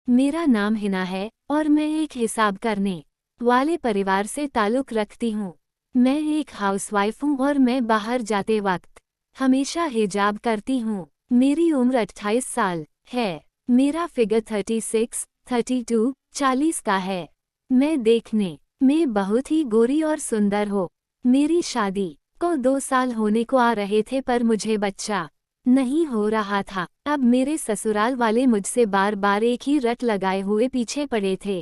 मेरा नाम हिना है और मैं एक हिसाब करने वाले परिवार से ताल्लुक़ रखती हूँ। मैं एक हाउसवाइफ हूँ और मैं बाहर जाते वक्त हमेशा हिजाब करती हूँ। मेरी उम्र 28 साल है। मेरा फिगर 36, 32, 40 का है। मैं देखने में बहुत ही गोरी और सुंदर हो। मेरी शादी को 2 साल होने को आ रहे थे पर मुझे बच्चा नहीं हो रहा था। अब मेरे ससुराल वाले मुझसे बार बार एक ही रट लगाए हुए पीछे पड़े थे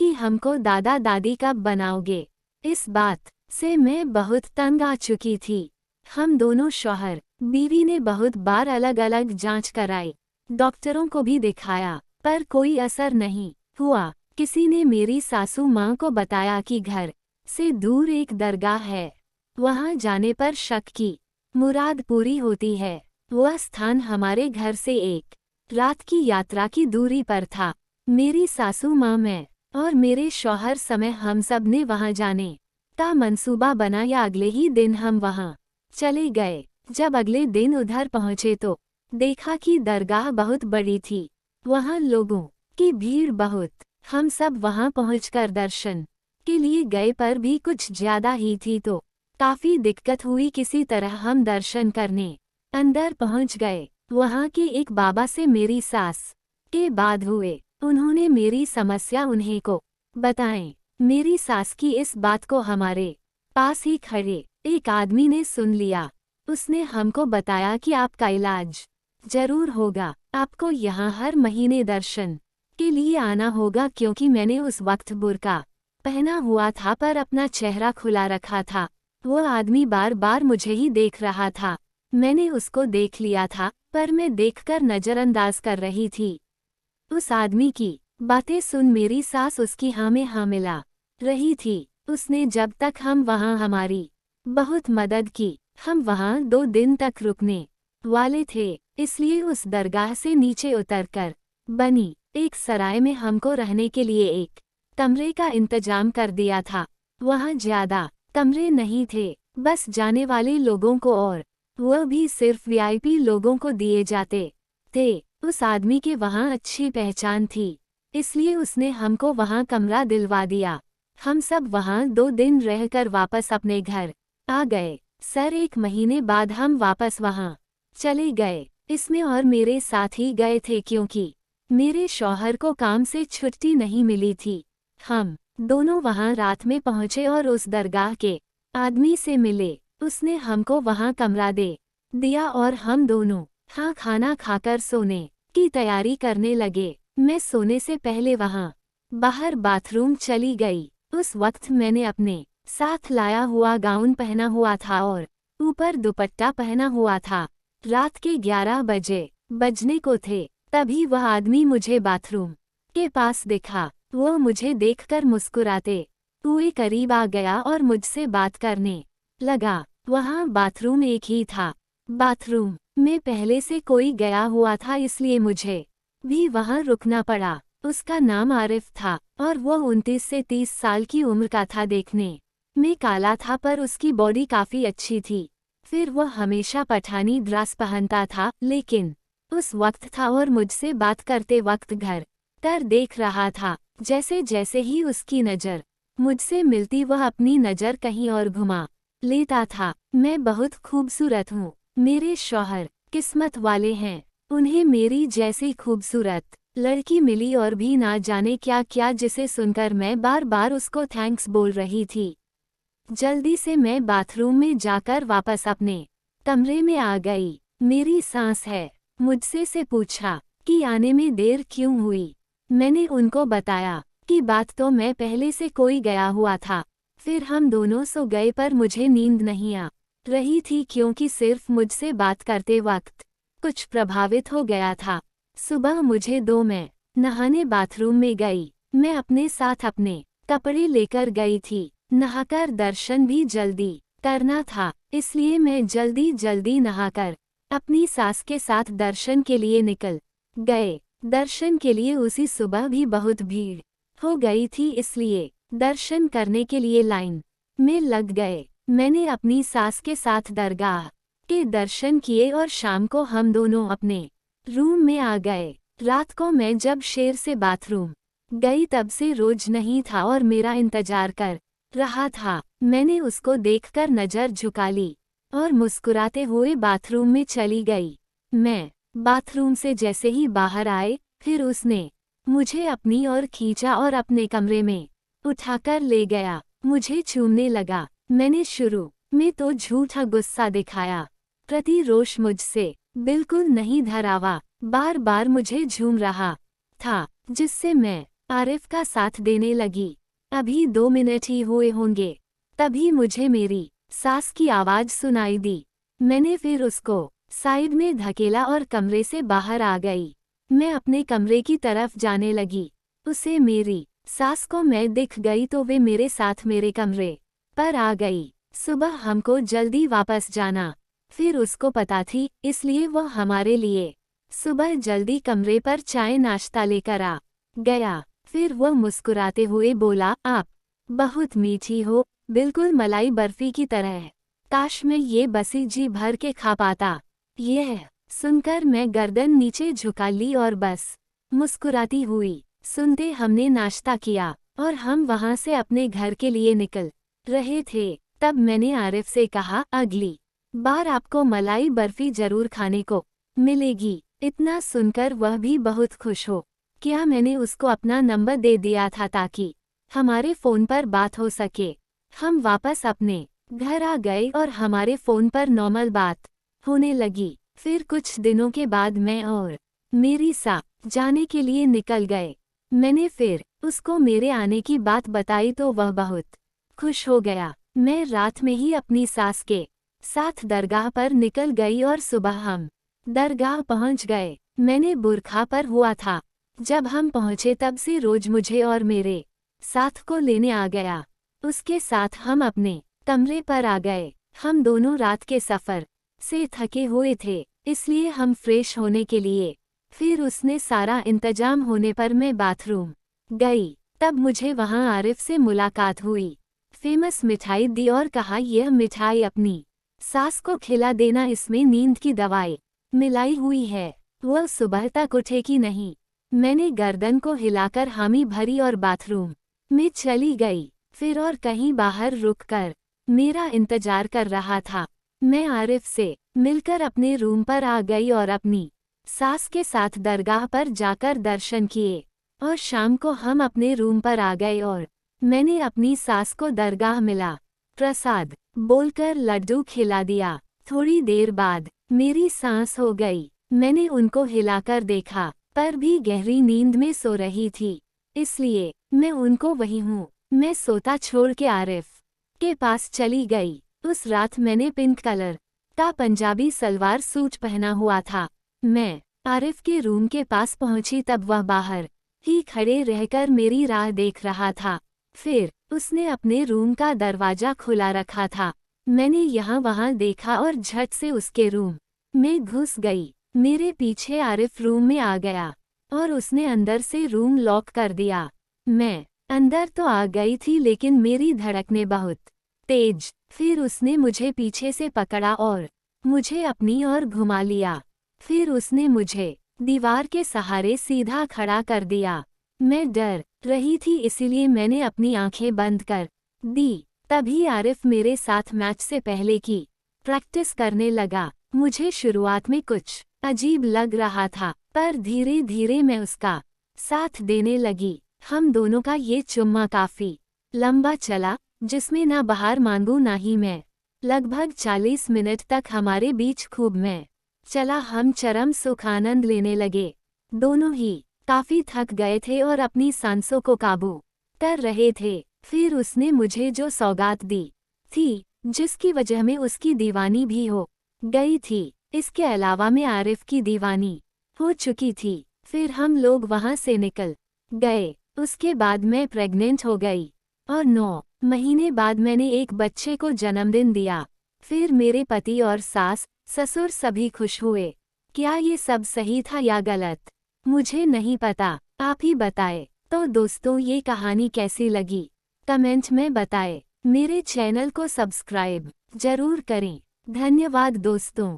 कि हमको दादा दादी कब बनाओगे। इस बात से मैं बहुत तंग आ चुकी थी। हम दोनों शौहर बीवी ने बहुत बार अलग अलग जांच कराई, डॉक्टरों को भी दिखाया पर कोई असर नहीं हुआ। किसी ने मेरी सासू माँ को बताया कि घर से दूर एक दरगाह है, वहाँ जाने पर शक की मुराद पूरी होती है। वह स्थान हमारे घर से एक रात की यात्रा की दूरी पर था। मेरी सासू माँ, मैं और मेरे शौहर समय हम सब ने वहाँ जाने का मंसूबा बना या अगले ही दिन हम वहाँ चले गए। जब अगले दिन उधर पहुँचे तो देखा कि दरगाह बहुत बड़ी थी, वहाँ लोगों की भीड़ बहुत। हम सब वहाँ पहुँचकर दर्शन के लिए गए पर भी कुछ ज्यादा ही थी तो काफ़ी दिक्कत हुई। किसी तरह हम दर्शन करने अंदर पहुँच गए। वहाँ के एक बाबा से मेरी सास के बाद हुए। उन्होंने मेरी समस्या उन्हें को बताएं। मेरी सास की इस बात को हमारे पास ही खड़े एक आदमी ने सुन लिया। उसने हमको बताया कि आपका इलाज जरूर होगा, आपको यहाँ हर महीने दर्शन के लिए आना होगा। क्योंकि मैंने उस वक्त बुर्का पहना हुआ था पर अपना चेहरा खुला रखा था। वो आदमी बार बार मुझे ही देख रहा था। मैंने उसको देख लिया था पर मैं देखकर नज़रअंदाज कर रही थी। उस आदमी की बातें सुन मेरी सास उसकी हाँ में हाँ मिला रही थी। उसने जब तक हम वहाँ हमारी बहुत मदद की। हम वहाँ 2 दिन तक रुकने वाले थे, इसलिए उस दरगाह से नीचे उतरकर बनी एक सराय में हमको रहने के लिए एक कमरे का इंतजाम कर दिया था। वहाँ ज्यादा कमरे नहीं थे, बस जाने वाले लोगों को और वह भी सिर्फ वीआईपी लोगों को दिए जाते थे। उस आदमी के वहाँ अच्छी पहचान थी, इसलिए उसने हमको वहाँ कमरा दिलवा दिया। हम सब वहाँ 2 दिन रहकर वापस अपने घर आ गए। सर 1 महीने बाद हम वापस वहाँ चले गए। इसमें और मेरे साथ ही गए थे क्योंकि मेरे शौहर को काम से छुट्टी नहीं मिली थी। हम दोनों वहाँ रात में पहुँचे और उस दरगाह के आदमी से मिले। उसने हमको वहाँ कमरा दे दिया और हम दोनों खाना खाकर सोने की तैयारी करने लगे। मैं सोने से पहले वहाँ बाहर बाथरूम चली गई। उस वक्त मैंने अपने साथ लाया हुआ गाउन पहना हुआ था और ऊपर दुपट्टा पहना हुआ था। रात के 11 बजने को थे, तभी वह आदमी मुझे बाथरूम के पास दिखा। वो मुझे देखकर मुस्कुराते हुए करीब आ गया और मुझसे बात करने लगा। वहाँ बाथरूम एक ही था। बाथरूम में पहले से कोई गया हुआ था, इसलिए मुझे भी वहाँ रुकना पड़ा। उसका नाम आरिफ था और वो 29 से 30 साल की उम्र का था। देखने में काला था पर उसकी बॉडी काफ़ी अच्छी थी। फिर वह हमेशा पठानी ड्रेस पहनता था, लेकिन उस वक्त था और मुझसे बात करते वक्त घर तर देख रहा था। जैसे जैसे ही उसकी नज़र मुझसे मिलती वह अपनी नज़र कहीं और घुमा लेता था। मैं बहुत खूबसूरत हूँ। मेरे शौहर किस्मत वाले हैं, उन्हें मेरी जैसी खूबसूरत लड़की मिली और भी ना जाने क्या क्या, जिसे सुनकर मैं बार बार उसको थैंक्स बोल रही थी। जल्दी से मैं बाथरूम में जाकर वापस अपने कमरे में आ गई। मेरी सांस है मुझसे से पूछा कि आने में देर क्यों हुई। मैंने उनको बताया कि बात तो मैं पहले से कोई गया हुआ था। फिर हम दोनों सो गए पर मुझे नींद नहीं आ रही थी क्योंकि सिर्फ मुझसे बात करते वक्त कुछ प्रभावित हो गया था। सुबह मुझे 2 मैं नहाने बाथरूम में गई। मैं अपने साथ अपने कपड़े लेकर गई थी। नहाकर दर्शन भी जल्दी करना था, इसलिए मैं जल्दी जल्दी नहाकर अपनी सास के साथ दर्शन के लिए निकल गए। दर्शन के लिए उसी सुबह भी बहुत भीड़ हो गई थी, इसलिए दर्शन करने के लिए लाइन में लग गए। मैंने अपनी सास के साथ दरगाह के दर्शन किए और शाम को हम दोनों अपने रूम में आ गए। रात को मैं जब शेर से बाथरूम गई तब से रोज नहीं था और मेरा इंतजार कर रहा था। मैंने उसको देखकर नजर झुका ली और मुस्कुराते हुए बाथरूम में चली गई। मैं बाथरूम से जैसे ही बाहर आए, फिर उसने मुझे अपनी ओर खींचा और अपने कमरे में उठाकर ले गया। मुझे चूमने लगा। मैंने शुरू में तो झूठा गुस्सा दिखाया, प्रतिरोष मुझसे बिल्कुल नहीं धरावा बार बार मुझे झूम रहा था, जिससे मैं आरिफ का साथ देने लगी। अभी 2 मिनट ही हुए होंगे, तभी मुझे मेरी सास की आवाज सुनाई दी। मैंने फिर उसको साइड में धकेला और कमरे से बाहर आ गई। मैं अपने कमरे की तरफ जाने लगी। उसे मेरी सास को मैं दिख गई तो वे मेरे साथ मेरे कमरे पर आ गई। सुबह हमको जल्दी वापस जाना, फिर उसको पता थी, इसलिए वह हमारे लिए सुबह जल्दी कमरे पर चाय नाश्ता लेकर आ गया। फिर वह मुस्कुराते हुए बोला, आप बहुत मीठी हो, बिल्कुल मलाई बर्फी की तरह। काश मैं ये बसी जी भर के खा पाता। यह सुनकर मैं गर्दन नीचे झुका ली और बस मुस्कुराती हुई। सुनते हमने नाश्ता किया और हम वहां से अपने घर के लिए निकल रहे थे। तब मैंने आरिफ से कहा, अगली बार आपको मलाई बर्फी जरूर खाने को मिलेगी। इतना सुनकर वह भी बहुत खुश हो क्या मैंने उसको अपना नंबर दे दिया था ताकि हमारे फ़ोन पर बात हो सके। हम वापस अपने घर आ गए और हमारे फ़ोन पर नॉर्मल बात होने लगी। फिर कुछ दिनों के बाद मैं और मेरी सा जाने के लिए निकल गए। मैंने फिर उसको मेरे आने की बात बताई तो वह बहुत खुश हो गया। मैं रात में ही अपनी सास के साथ दरगाह पर निकल गई और सुबह हम दरगाह पहुंच गए। मैंने बुरखा पर हुआ था। जब हम पहुंचे तब से रोज मुझे और मेरे साथ को लेने आ गया। उसके साथ हम अपने कमरे पर आ गए। हम दोनों रात के सफ़र से थके हुए थे, इसलिए हम फ्रेश होने के लिए फिर उसने सारा इंतजाम होने पर मैं बाथरूम गई। तब मुझे वहां आरिफ से मुलाकात हुई। फेमस मिठाई दी और कहा, यह मिठाई अपनी सास को खिला देना, इसमें नींद की दवाई मिलाई हुई है, वह सुबह तक उठेगी नहीं। मैंने गर्दन को हिलाकर हामी भरी और बाथरूम में चली गई। फिर और कहीं बाहर रुककर मेरा इंतजार कर रहा था। मैं आरिफ से मिलकर अपने रूम पर आ गई और अपनी सास के साथ दरगाह पर जाकर दर्शन किए और शाम को हम अपने रूम पर आ गए और मैंने अपनी सास को दरगाह मिला प्रसाद बोलकर लड्डू खिला दिया। थोड़ी देर बाद मेरी सांस हो गई। मैंने उनको हिलाकर देखा, पर भी गहरी नींद में सो रही थी, इसलिए मैं उनको वही हूँ मैं सोता छोड़ के आरिफ के पास चली गई। उस रात मैंने पिंक कलर का पंजाबी सलवार सूट पहना हुआ था। मैं आरिफ के रूम के पास पहुंची तब वह बाहर ही खड़े रहकर मेरी राह देख रहा था। फिर उसने अपने रूम का दरवाजा खुला रखा था। मैंने यहाँ वहाँ देखा और झट से उसके रूम में घुस गई। मेरे पीछे आरिफ रूम में आ गया और उसने अंदर से रूम लॉक कर दिया। मैं अंदर तो आ गई थी लेकिन मेरी धड़कनें बहुत तेज। फिर उसने मुझे पीछे से पकड़ा और मुझे अपनी ओर घुमा लिया। फिर उसने मुझे दीवार के सहारे सीधा खड़ा कर दिया। मैं डर रही थी इसीलिए मैंने अपनी आंखें बंद कर दी। तभी आरिफ मेरे साथ मैच से पहले की प्रैक्टिस करने लगा। मुझे शुरुआत में कुछ अजीब लग रहा था, पर धीरे धीरे मैं उसका साथ देने लगी। हम दोनों का ये चुम्मा काफी लंबा चला, जिसमें ना बाहर मांगू ना ही मैं। लगभग 40 मिनट तक हमारे बीच खूब मैं चला। हम चरम सुख आनंद लेने लगे। दोनों ही काफी थक गए थे और अपनी सांसों को काबू कर रहे थे। फिर उसने मुझे जो सौगात दी थी, जिसकी वजह में उसकी दीवानी भी हो गई थी, इसके अलावा मैं आरिफ की दीवानी हो चुकी थी। फिर हम लोग वहां से निकल गए। उसके बाद मैं प्रेग्नेंट हो गई और 9 महीने बाद मैंने एक बच्चे को जन्मदिन दिया। फिर मेरे पति और सास ससुर सभी खुश हुए। क्या ये सब सही था या गलत, मुझे नहीं पता, आप ही बताएं। तो दोस्तों, ये कहानी कैसी लगी कमेंट में बताएं। मेरे चैनल को सब्सक्राइब जरूर करें। धन्यवाद दोस्तों।